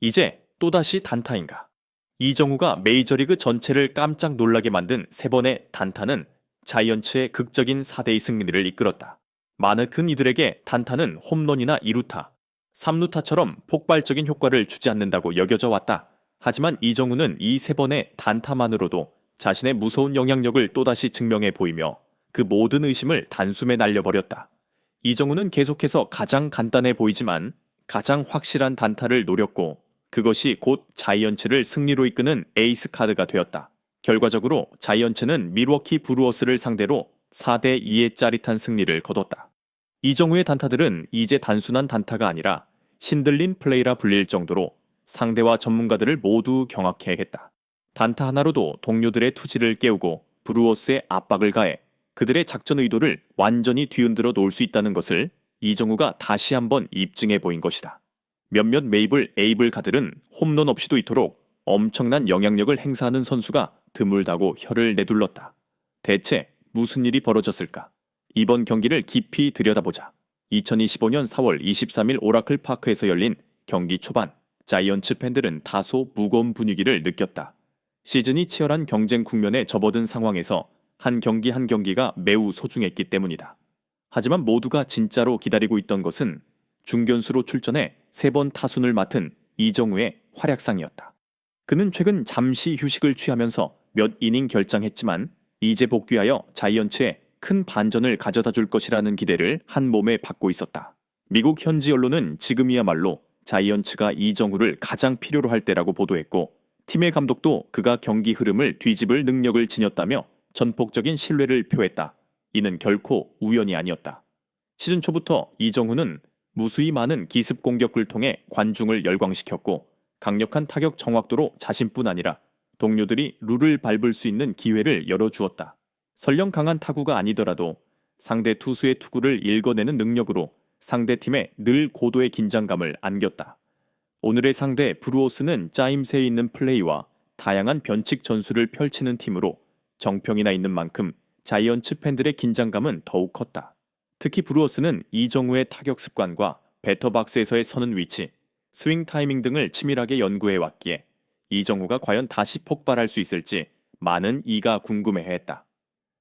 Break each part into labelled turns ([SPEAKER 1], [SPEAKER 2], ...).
[SPEAKER 1] 이제 또다시 단타인가. 이정우가 메이저리그 전체를 깜짝 놀라게 만든 세 번의 단타는 자이언츠의 극적인 4대2 승리를 이끌었다. 많은 이들에게 단타는 홈런이나 2루타, 3루타처럼 폭발적인 효과를 주지 않는다고 여겨져 왔다. 하지만 이정우는 이 세 번의 단타만으로도 자신의 무서운 영향력을 또다시 증명해 보이며 그 모든 의심을 단숨에 날려버렸다. 이정우는 계속해서 가장 간단해 보이지만 가장 확실한 단타를 노렸고 그것이 곧 자이언츠를 승리로 이끄는 에이스 카드가 되었다. 결과적으로 자이언츠는 밀워키 브루어스를 상대로 4대2의 짜릿한 승리를 거뒀다. 이정우의 단타들은 이제 단순한 단타가 아니라 신들린 플레이라 불릴 정도로 상대와 전문가들을 모두 경악해 했다. 단타 하나로도 동료들의 투지를 깨우고 브루어스의 압박을 가해 그들의 작전 의도를 완전히 뒤흔들어 놓을 수 있다는 것을 이정우가 다시 한번 입증해 보인 것이다. 몇몇 메이블 에이블 가들은 홈런 없이도 이토록 엄청난 영향력을 행사하는 선수가 드물다고 혀를 내둘렀다. 대체 무슨 일이 벌어졌을까? 이번 경기를 깊이 들여다보자. 2025년 4월 23일 오라클 파크에서 열린 경기 초반, 자이언츠 팬들은 다소 무거운 분위기를 느꼈다. 시즌이 치열한 경쟁 국면에 접어든 상황에서 한 경기 한 경기가 매우 소중했기 때문이다. 하지만 모두가 진짜로 기다리고 있던 것은 중견수로 출전해 3번 타순을 맡은 이정우의 활약상이었다. 그는 최근 잠시 휴식을 취하면서 몇 이닝 결장했지만 이제 복귀하여 자이언츠에 큰 반전을 가져다 줄 것이라는 기대를 한 몸에 받고 있었다. 미국 현지 언론은 지금이야말로 자이언츠가 이정우를 가장 필요로 할 때라고 보도했고 팀의 감독도 그가 경기 흐름을 뒤집을 능력을 지녔다며 전폭적인 신뢰를 표했다. 이는 결코 우연이 아니었다. 시즌 초부터 이정우는 무수히 많은 기습 공격을 통해 관중을 열광시켰고 강력한 타격 정확도로 자신뿐 아니라 동료들이 룰을 밟을 수 있는 기회를 열어주었다. 설령 강한 타구가 아니더라도 상대 투수의 투구를 읽어내는 능력으로 상대팀에 늘 고도의 긴장감을 안겼다. 오늘의 상대 브루어스는 짜임새에 있는 플레이와 다양한 변칙 전술을 펼치는 팀으로 정평이나 있는 만큼 자이언츠 팬들의 긴장감은 더욱 컸다. 특히 브루어스는 이정우의 타격 습관과 배터박스에서의 서는 위치, 스윙 타이밍 등을 치밀하게 연구해 왔기에 이정우가 과연 다시 폭발할 수 있을지 많은 이가 궁금해했다.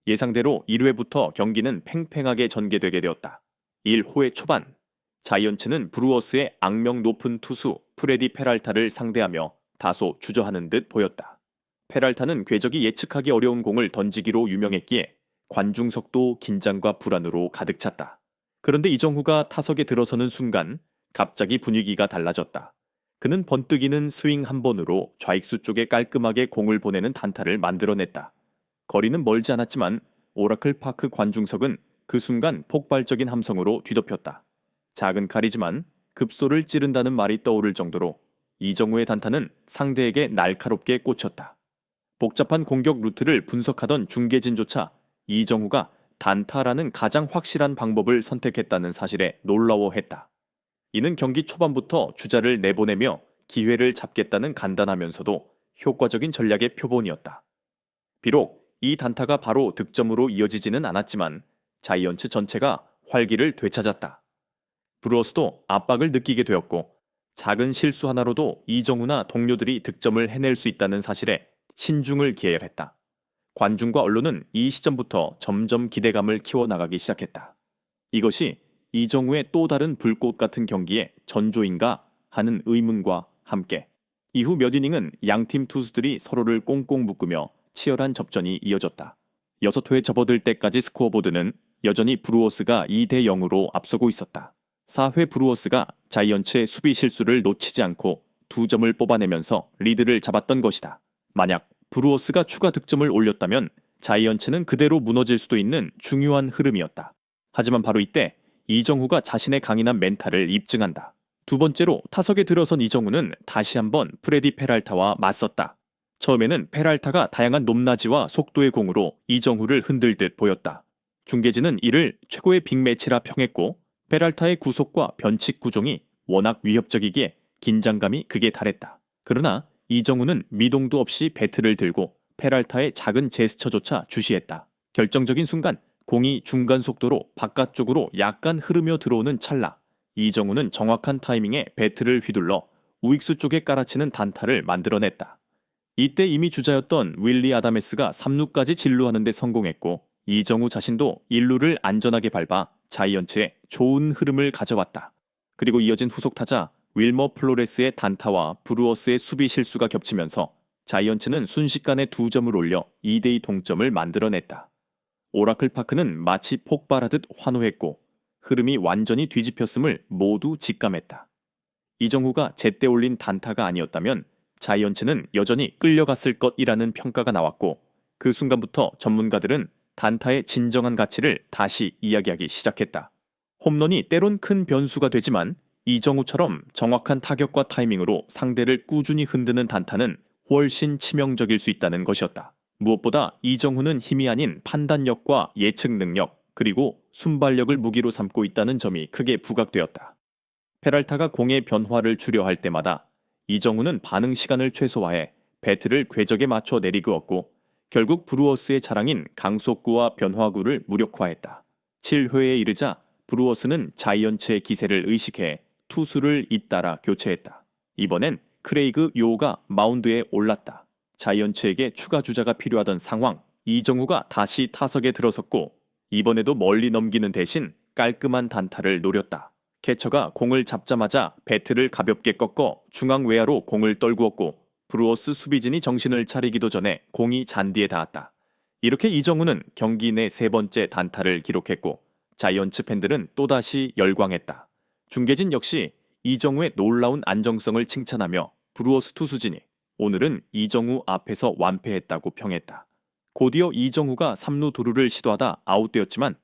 [SPEAKER 1] 예상대로 1회부터 경기는 팽팽하게 전개되게 되었다. 1회 초반, 자이언츠는 브루어스의 악명 높은 투수 프레디 페랄타를 상대하며 다소 주저하는 듯 보였다. 페랄타는 궤적이 예측하기 어려운 공을 던지기로 유명했기에 관중석도 긴장과 불안으로 가득 찼다. 그런데 이정후가 타석에 들어서는 순간 갑자기 분위기가 달라졌다. 그는 번뜩이는 스윙 한 번으로 좌익수 쪽에 깔끔하게 공을 보내는 단타를 만들어냈다. 거리는 멀지 않았지만 오라클 파크 관중석은 그 순간 폭발적인 함성으로 뒤덮였다. 작은 칼이지만 급소를 찌른다는 말이 떠오를 정도로 이정우의 단타는 상대에게 날카롭게 꽂혔다. 복잡한 공격 루트를 분석하던 중계진조차 이정우가 단타라는 가장 확실한 방법을 선택했다는 사실에 놀라워했다. 이는 경기 초반부터 주자를 내보내며 기회를 잡겠다는 간단하면서도 효과적인 전략의 표본이었다. 비록 이 단타가 바로 득점으로 이어지지는 않았지만 자이언츠 전체가 활기를 되찾았다. 브루어스도 압박을 느끼게 되었고 작은 실수 하나로도 이정우나 동료들이 득점을 해낼 수 있다는 사실에 신중을 기해했다. 관중과 언론은 이 시점부터 점점 기대감을 키워나가기 시작했다. 이것이 이정우의 또 다른 불꽃 같은 경기의 전조인가 하는 의문과 함께 이후 몇 이닝은 양팀 투수들이 서로를 꽁꽁 묶으며 치열한 접전이 이어졌다. 6회 접어들 때까지 스코어보드는 여전히 브루어스가 2대 0으로 앞서고 있었다. 4회 브루어스가 자이언츠의 수비 실수를 놓치지 않고 2점을 뽑아내면서 리드를 잡았던 것이다. 만약 브루어스가 추가 득점을 올렸다면 자이언츠는 그대로 무너질 수도 있는 중요한 흐름이었다. 하지만 바로 이때 이정후가 자신의 강인한 멘탈을 입증한다. 두 번째로 타석에 들어선 이정후는 다시 한번 프레디 페랄타와 맞섰다. 처음에는 페랄타가 다양한 높낮이와 속도의 공으로 이정후를 흔들듯 보였다. 중계진은 이를 최고의 빅매치라 평했고 페랄타의 구속과 변칙 구종이 워낙 위협적이기에 긴장감이 극에 달했다. 그러나 이정후는 미동도 없이 배트를 들고 페랄타의 작은 제스처조차 주시했다. 결정적인 순간 공이 중간 속도로 바깥쪽으로 약간 흐르며 들어오는 찰나 이정후는 정확한 타이밍에 배트를 휘둘러 우익수 쪽에 깔아치는 단타를 만들어냈다. 이때 이미 주자였던 윌리 아다메스가 3루까지 진루하는 데 성공했고 이정우 자신도 1루를 안전하게 밟아 자이언츠에 좋은 흐름을 가져왔다. 그리고 이어진 후속 타자 윌머 플로레스의 단타와 브루어스의 수비 실수가 겹치면서 자이언츠는 순식간에 2점을 올려 2대2 동점을 만들어냈다. 오라클 파크는 마치 폭발하듯 환호했고 흐름이 완전히 뒤집혔음을 모두 직감했다. 이정후가 제때 올린 단타가 아니었다면 자이언츠는 여전히 끌려갔을 것이라는 평가가 나왔고 그 순간부터 전문가들은 단타의 진정한 가치를 다시 이야기하기 시작했다. 홈런이 때론 큰 변수가 되지만 이정후처럼 정확한 타격과 타이밍으로 상대를 꾸준히 흔드는 단타는 훨씬 치명적일 수 있다는 것이었다. 무엇보다 이정후는 힘이 아닌 판단력과 예측 능력 그리고 순발력을 무기로 삼고 있다는 점이 크게 부각되었다. 페랄타가 공의 변화를 주려할 때마다 이정후는 반응 시간을 최소화해 배트를 궤적에 맞춰 내리그었고 결국 브루어스의 자랑인 강속구와 변화구를 무력화했다. 7회에 이르자 브루어스는 자이언츠의 기세를 의식해 투수를 잇따라 교체했다. 이번엔 크레이그 요가 마운드에 올랐다. 자이언츠에게 추가 주자가 필요하던 상황, 이정후가 다시 타석에 들어섰고 이번에도 멀리 넘기는 대신 깔끔한 단타를 노렸다. 캐쳐가 공을 잡자마자 배트를 가볍게 꺾어 중앙 외야로 공을 떨구었고 브루어스 수비진이 정신을 차리기도 전에 공이 잔디에 닿았다. 이렇게 이정후는 경기 내 3번째 단타를 기록했고 자이언츠 팬들은 또다시 열광했다. 중계진 역시 이정후의 놀라운 안정성을 칭찬하며 브루어스 투수진이 오늘은 이정후 앞에서 완패했다고 평했다. 곧이어 이정후가 3루 도루를 시도하다 아웃되었지만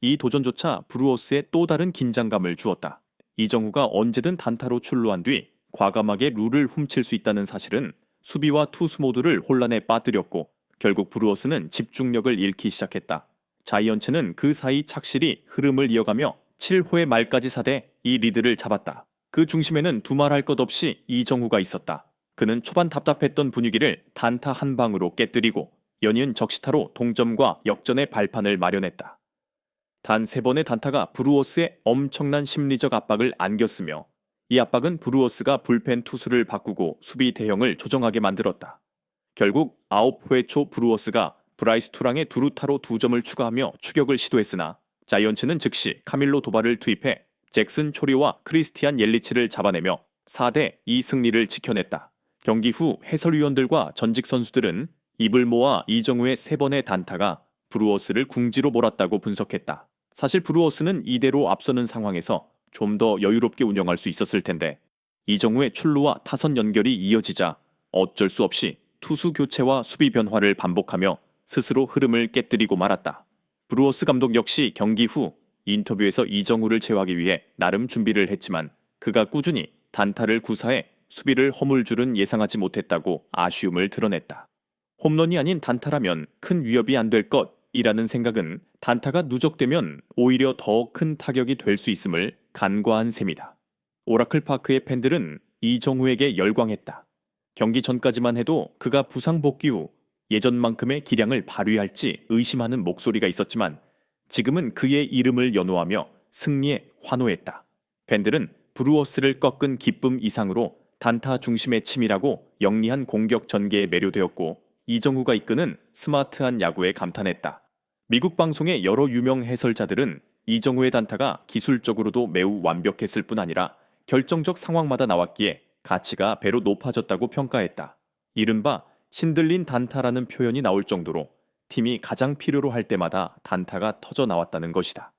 [SPEAKER 1] 이 도전조차 브루어스에 또 다른 긴장감을 주었다. 이정후가 언제든 단타로 출루한 뒤 과감하게 룰을 훔칠 수 있다는 사실은 수비와 투수 모두를 혼란에 빠뜨렸고 결국 브루어스는 집중력을 잃기 시작했다. 자이언츠는 그 사이 착실히 흐름을 이어가며 7회 말까지 사대 이 리드를 잡았다. 그 중심에는 두말할 것 없이 이정후가 있었다. 그는 초반 답답했던 분위기를 단타 한 방으로 깨뜨리고 연이은 적시타로 동점과 역전의 발판을 마련했다. 단 3번의 단타가 브루어스의 엄청난 심리적 압박을 안겼으며 이 압박은 브루어스가 불펜 투수를 바꾸고 수비 대형을 조정하게 만들었다. 결국 9회 초 브루어스가 브라이스 투랑의 두루타로 2점을 추가하며 추격을 시도했으나 자이언츠는 즉시 카밀로 도발을 투입해 잭슨 초리와 크리스티안 옐리치를 잡아내며 4대2 승리를 지켜냈다. 경기 후 해설위원들과 전직 선수들은 입을 모아 이정후의 3번의 단타가 브루어스를 궁지로 몰았다고 분석했다. 사실 브루어스는 이대로 앞서는 상황에서 좀 더 여유롭게 운영할 수 있었을 텐데 이정후의 출루와 타선 연결이 이어지자 어쩔 수 없이 투수 교체와 수비 변화를 반복하며 스스로 흐름을 깨뜨리고 말았다. 브루어스 감독 역시 경기 후 인터뷰에서 이정후를 제어하기 위해 나름 준비를 했지만 그가 꾸준히 단타를 구사해 수비를 허물줄은 예상하지 못했다고 아쉬움을 드러냈다. 홈런이 아닌 단타라면 큰 위협이 안 될 것이라는 생각은 단타가 누적되면 오히려 더 큰 타격이 될 수 있음을 간과한 셈이다. 오라클 파크의 팬들은 이정후에게 열광했다. 경기 전까지만 해도 그가 부상 복귀 후 예전만큼의 기량을 발휘할지 의심하는 목소리가 있었지만 지금은 그의 이름을 연호하며 승리에 환호했다. 팬들은 브루어스를 꺾은 기쁨 이상으로 단타 중심의 치밀하고 영리한 공격 전개에 매료되었고 이정후가 이끄는 스마트한 야구에 감탄했다. 미국 방송의 여러 유명 해설자들은 이정후의 단타가 기술적으로도 매우 완벽했을 뿐 아니라 결정적 상황마다 나왔기에 가치가 배로 높아졌다고 평가했다. 이른바 신들린 단타라는 표현이 나올 정도로 팀이 가장 필요로 할 때마다 단타가 터져 나왔다는 것이다.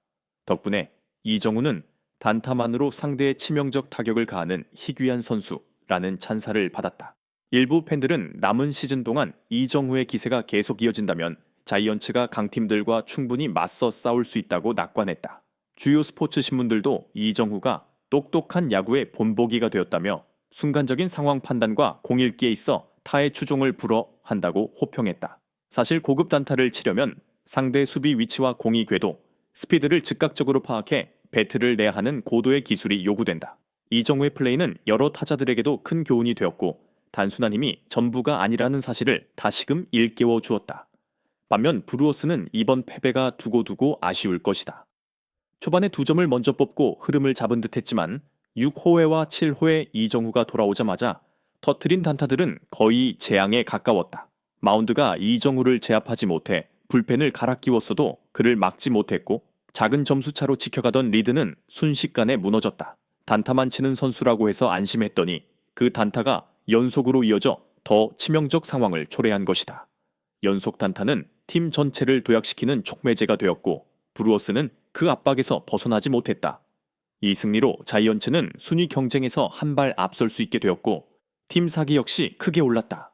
[SPEAKER 1] 덕분에 이정후는 단타만으로 상대의 치명적 타격을 가하는 희귀한 선수라는 찬사를 받았다. 일부 팬들은 남은 시즌 동안 이정후의 기세가 계속 이어진다면 자이언츠가 강팀들과 충분히 맞서 싸울 수 있다고 낙관했다. 주요 스포츠 신문들도 이정후가 똑똑한 야구의 본보기가 되었다며 순간적인 상황 판단과 공 읽기에 있어 타의 추종을 불허 한다고 호평했다. 사실 고급 단타를 치려면 상대 수비 위치와 공이 궤도, 스피드를 즉각적으로 파악해 배트를 내야 하는 고도의 기술이 요구된다. 이정후의 플레이는 여러 타자들에게도 큰 교훈이 되었고 단순한 힘이 전부가 아니라는 사실을 다시금 일깨워 주었다. 반면 브루어스는 이번 패배가 두고두고 아쉬울 것이다. 초반에 2점을 먼저 뽑고 흐름을 잡은 듯 했지만 6호회와 7호회 이정후가 돌아오자마자 터트린 단타들은 거의 재앙에 가까웠다. 마운드가 이정후를 제압하지 못해 불펜을 갈아 끼웠어도 그를 막지 못했고 작은 점수차로 지켜가던 리드는 순식간에 무너졌다. 단타만 치는 선수라고 해서 안심했더니 그 단타가 연속으로 이어져 더 치명적 상황을 초래한 것이다. 연속 단타는 팀 전체를 도약시키는 촉매제가 되었고 브루어스는 그 압박에서 벗어나지 못했다. 이 승리로 자이언츠는 순위 경쟁에서 한 발 앞설 수 있게 되었고 팀 사기 역시 크게 올랐다.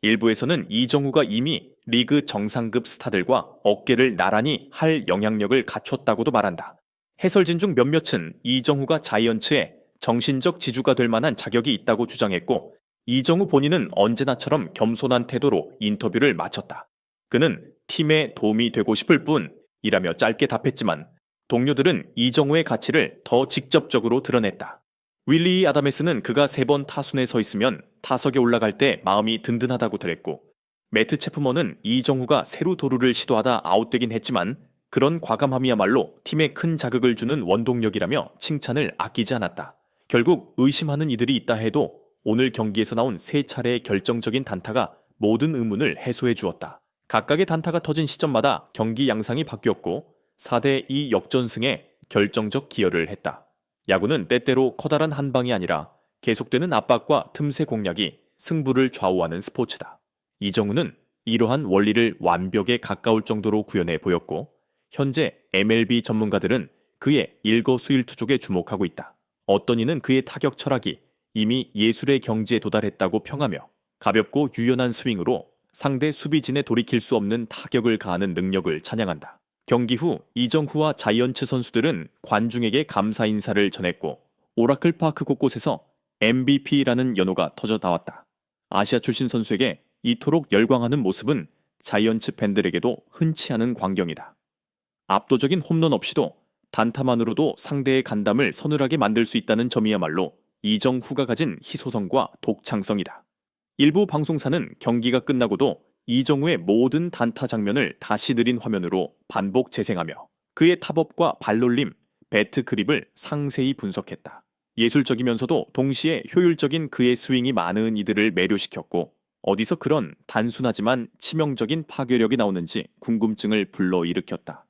[SPEAKER 1] 일부에서는 이정후가 이미 리그 정상급 스타들과 어깨를 나란히 할 영향력을 갖췄다고도 말한다. 해설진 중 몇몇은 이정후가 자이언츠의 정신적 지주가 될 만한 자격이 있다고 주장했고 이정후 본인은 언제나처럼 겸손한 태도로 인터뷰를 마쳤다. 그는 팀에 도움이 되고 싶을 뿐이라며 짧게 답했지만 동료들은 이정후의 가치를 더 직접적으로 드러냈다. 윌리 아담에스는 그가 3번 타순에 서 있으면 타석에 올라갈 때 마음이 든든하다고 그랬고 매트 체프먼은 이정후가 세루 도루를 시도하다 아웃되긴 했지만 그런 과감함이야말로 팀에 큰 자극을 주는 원동력이라며 칭찬을 아끼지 않았다. 결국 의심하는 이들이 있다 해도 오늘 경기에서 나온 3차례의 결정적인 단타가 모든 의문을 해소해 주었다. 각각의 단타가 터진 시점마다 경기 양상이 바뀌었고 4대2 역전승에 결정적 기여를 했다. 야구는 때때로 커다란 한 방이 아니라 계속되는 압박과 틈새 공략이 승부를 좌우하는 스포츠다. 이정후는 이러한 원리를 완벽에 가까울 정도로 구현해 보였고 현재 MLB 전문가들은 그의 일거수일투족에 주목하고 있다. 어떤 이는 그의 타격 철학이 이미 예술의 경지에 도달했다고 평하며 가볍고 유연한 스윙으로 상대 수비진에 돌이킬 수 없는 타격을 가하는 능력을 찬양한다. 경기 후 이정후와 자이언츠 선수들은 관중에게 감사 인사를 전했고 오라클 파크 곳곳에서 MVP라는 연호가 터져 나왔다. 아시아 출신 선수에게 이토록 열광하는 모습은 자이언츠 팬들에게도 흔치 않은 광경이다. 압도적인 홈런 없이도 단타만으로도 상대의 간담을 서늘하게 만들 수 있다는 점이야말로 이정후가 가진 희소성과 독창성이다. 일부 방송사는 경기가 끝나고도 이정후의 모든 단타 장면을 다시 느린 화면으로 반복 재생하며 그의 탑업과 발놀림, 배트 그립을 상세히 분석했다. 예술적이면서도 동시에 효율적인 그의 스윙이 많은 이들을 매료시켰고 어디서 그런 단순하지만 치명적인 파괴력이 나오는지 궁금증을 불러일으켰다.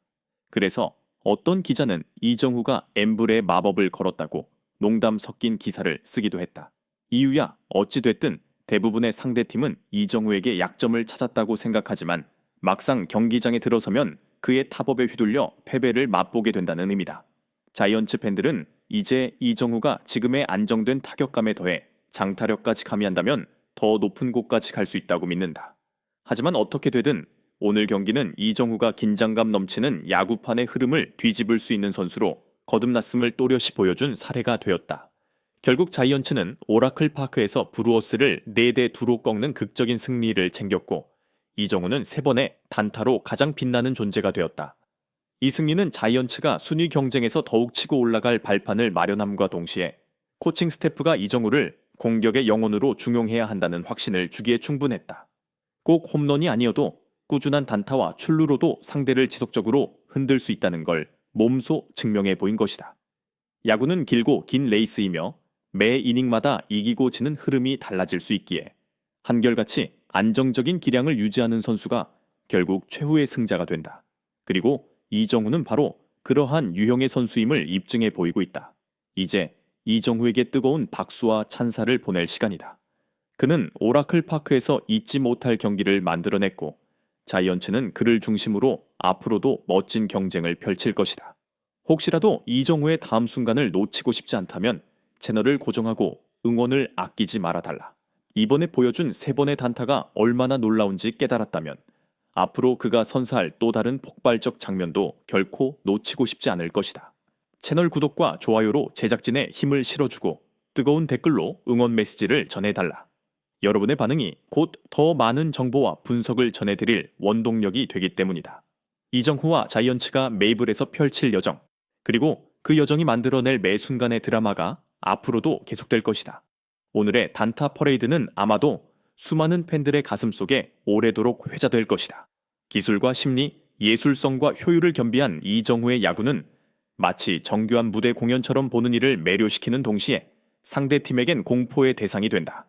[SPEAKER 1] 그래서 어떤 기자는 이정후가 엠블의 마법을 걸었다고 농담 섞인 기사를 쓰기도 했다. 이유야 어찌됐든 대부분의 상대팀은 이정후에게 약점을 찾았다고 생각하지만 막상 경기장에 들어서면 그의 탑업에 휘둘려 패배를 맛보게 된다는 의미다. 자이언츠 팬들은 이제 이정후가 지금의 안정된 타격감에 더해 장타력까지 가미한다면 더 높은 곳까지 갈 수 있다고 믿는다. 하지만 어떻게 되든 오늘 경기는 이정후가 긴장감 넘치는 야구판의 흐름을 뒤집을 수 있는 선수로 거듭났음을 또렷이 보여준 사례가 되었다. 결국 자이언츠는 오라클 파크에서 브루어스를 4대2로 꺾는 극적인 승리를 챙겼고 이정후는 3번의 단타로 가장 빛나는 존재가 되었다. 이 승리는 자이언츠가 순위 경쟁에서 더욱 치고 올라갈 발판을 마련함과 동시에 코칭 스태프가 이정후를 공격의 영혼으로 중용해야 한다는 확신을 주기에 충분했다. 꼭 홈런이 아니어도 꾸준한 단타와 출루로도 상대를 지속적으로 흔들 수 있다는 걸 몸소 증명해 보인 것이다. 야구는 길고 긴 레이스이며 매 이닝마다 이기고 지는 흐름이 달라질 수 있기에 한결같이 안정적인 기량을 유지하는 선수가 결국 최후의 승자가 된다. 그리고 이정후는 바로 그러한 유형의 선수임을 입증해 보이고 있다. 이제 이정후에게 뜨거운 박수와 찬사를 보낼 시간이다. 그는 오라클 파크에서 잊지 못할 경기를 만들어냈고 자이언츠는 그를 중심으로 앞으로도 멋진 경쟁을 펼칠 것이다. 혹시라도 이정후의 다음 순간을 놓치고 싶지 않다면 채널을 고정하고 응원을 아끼지 말아달라. 이번에 보여준 3번의 단타가 얼마나 놀라운지 깨달았다면 앞으로 그가 선사할 또 다른 폭발적 장면도 결코 놓치고 싶지 않을 것이다. 채널 구독과 좋아요로 제작진에 힘을 실어주고 뜨거운 댓글로 응원 메시지를 전해달라. 여러분의 반응이 곧 더 많은 정보와 분석을 전해드릴 원동력이 되기 때문이다. 이정후와 자이언츠가 메이블에서 펼칠 여정, 그리고 그 여정이 만들어낼 매 순간의 드라마가 앞으로도 계속될 것이다. 오늘의 단타 퍼레이드는 아마도 수많은 팬들의 가슴 속에 오래도록 회자될 것이다. 기술과 심리, 예술성과 효율을 겸비한 이정후의 야구는 마치 정교한 무대 공연처럼 보는 이를 매료시키는 동시에 상대 팀에겐 공포의 대상이 된다.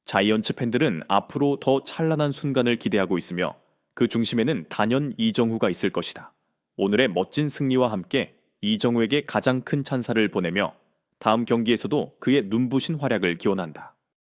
[SPEAKER 1] 자이언츠 팬들은 앞으로 더 찬란한 순간을 기대하고 있으며 그 중심에는 단연 이정후가 있을 것이다. 오늘의 멋진 승리와 함께 이정후에게 가장 큰 찬사를 보내며 다음 경기에서도 그의 눈부신 활약을 기원한다.